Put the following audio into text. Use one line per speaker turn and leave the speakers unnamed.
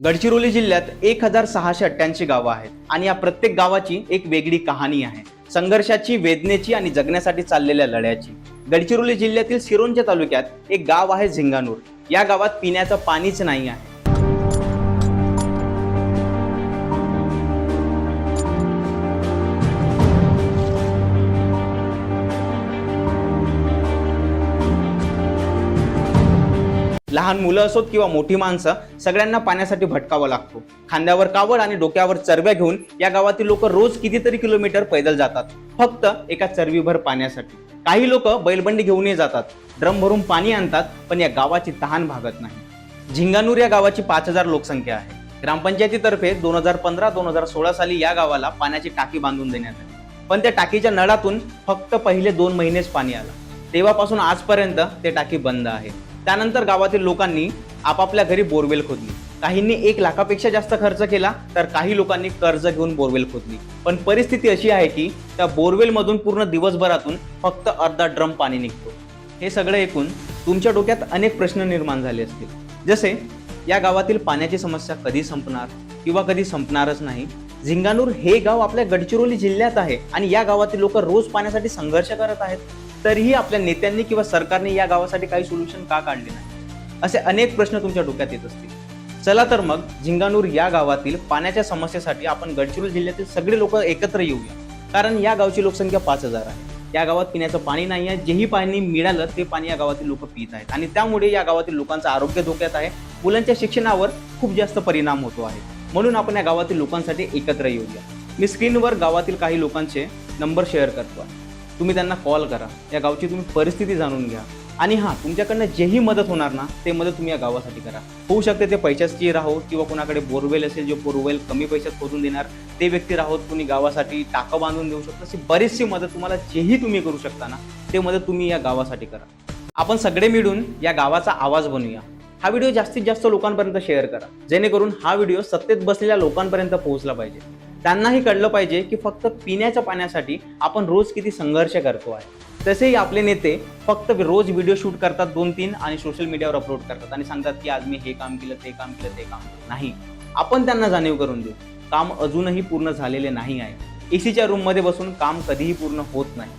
गडचिरोली जिल्ह्यात 1688 गावं आहेत आणि या प्रत्येक गावाची एक वेगळी कहाणी आहे. संघर्षाची, वेदनेची आणि जगण्यासाठी चाललेल्या लढ्याची. गडचिरोली जिल्ह्यातील सिरोंचा तालुक्यात एक गाव आहे झिंगानूर. या गावात पिण्याचं पाणीच नाही आहे. लहान मुलं असोत किंवा मोठी माणसं, सगळ्यांना पाण्यासाठी भटकावं लागतो. खांद्यावर कावड आणि डोक्यावर चरब्या घेऊन या गावातील लोक रोज कितीतरी किलोमीटर पैदल जातात, फक्त एका चरबीभर पाण्यासाठी. काही लोक बैलबंडी घेऊनही जातात, ड्रम भरून पाणी आणतात, पण या गावाची तहान भागत नाही. झिंगानूर या गावाची 5000 लोकसंख्या आहे. ग्रामपंचायतीतर्फे 2015-2016 साली या गावाला पाण्याची टाकी बांधून देण्यात आली, पण त्या टाकीच्या नळातून फक्त पहिले 2 महिनेच पाणी आलं. तेव्हापासून आजपर्यंत ते टाकी बंद आहे. त्यानंतर गावातील लोकांनी आपापल्या घरी बोरवेल खोदली. काहींनी 1 लाखापेक्षा जास्त खर्च केला, तर काही लोकांनी कर्ज घेऊन बोरवेल खोदली. पण परिस्थिती अशी आहे की त्या बोरवेल मधून पूर्ण दिवसभरातून फक्त अर्धा ड्रम पाणी निघतो. हे सगळं ऐकून तुमच्या डोक्यात अनेक प्रश्न निर्माण झाले असतील, जसे या गावातील पाण्याची समस्या कधी संपणार किंवा कधी संपणारच नाही. झिंगानूर हे गाव आपल्या गडचिरोली जिल्ह्यात आहे आणि या गावातील लोक रोज पाण्यासाठी संघर्ष करत आहेत, तरीही आपल्या नेत्यांनी किंवा सरकारने या गावासाठी काही सोल्युशन का काढले नाही, असे अनेक प्रश्न तुमच्या डोक्यात येत असतील. चला तर मग झिंगानूर या गावातील पाण्याच्या समस्येसाठी आपण गडचिरोली जिल्ह्यातील सगळे लोक एकत्र येऊया. कारण या गावची लोकसंख्या 5000 आहे. या गावात पिण्याचं पाणी नाही आहे. जेही पाणी मिळालं ते पाणी या गावातील लोक पित आहेत आणि त्यामुळे या गावातील लोकांचं आरोग्य धोक्यात आहे. मुलांच्या शिक्षणावर खूप जास्त परिणाम होतो आहे. म्हणून आपण या गावातील लोकांसाठी एकत्र येऊया. मी स्क्रीनवर गावातील काही लोकांचे नंबर शेअर करतो. तुम्ही त्यांना कॉल करा, या गावची तुम्ही परिस्थिती जाणून घ्या आणि हां, तुमच्याकडनं जेही मदत होणार ना, ते मदत तुम्ही या गावासाठी करा. होऊ शकते ते पैशाची राहो किंवा कुणाकडे बोरवेल असेल, जो बोरवेल कमी पैशात खोदून देणार ते व्यक्ती राहोत, कुणी गावासाठी टाकं बांधून देऊ शकतो. अशी बरीचशी मदत तुम्हाला जेही तुम्ही करू शकता ना, ते मदत तुम्ही या गावासाठी करा. आपण सगळे मिळून या गावाचा आवाज बनूया. हा व्हिडिओ जास्तीत जास्त लोकांपर्यंत शेअर करा, जेणेकरून हा व्हिडिओ सत्तेत बसलेल्या लोकांपर्यंत पोहोचला पाहिजे. त्यांनाही कळलं पाहिजे की फक्त पिण्याच्या पाण्यासाठी आपण रोज किती संघर्ष करतो आहे. तसेही आपले नेते फक्त रोज व्हिडिओ शूट करतात 2-3 आणि सोशल मीडियावर अपलोड करतात आणि सांगतात की आज मी हे काम केलं, ते काम केलं, ते काम केलं. नाही, आपण त्यांना जाणीव करून देऊ, काम अजूनही पूर्ण झालेले नाही आहे. एसीच्या रूममध्ये बसून काम कधीही पूर्ण होत नाही.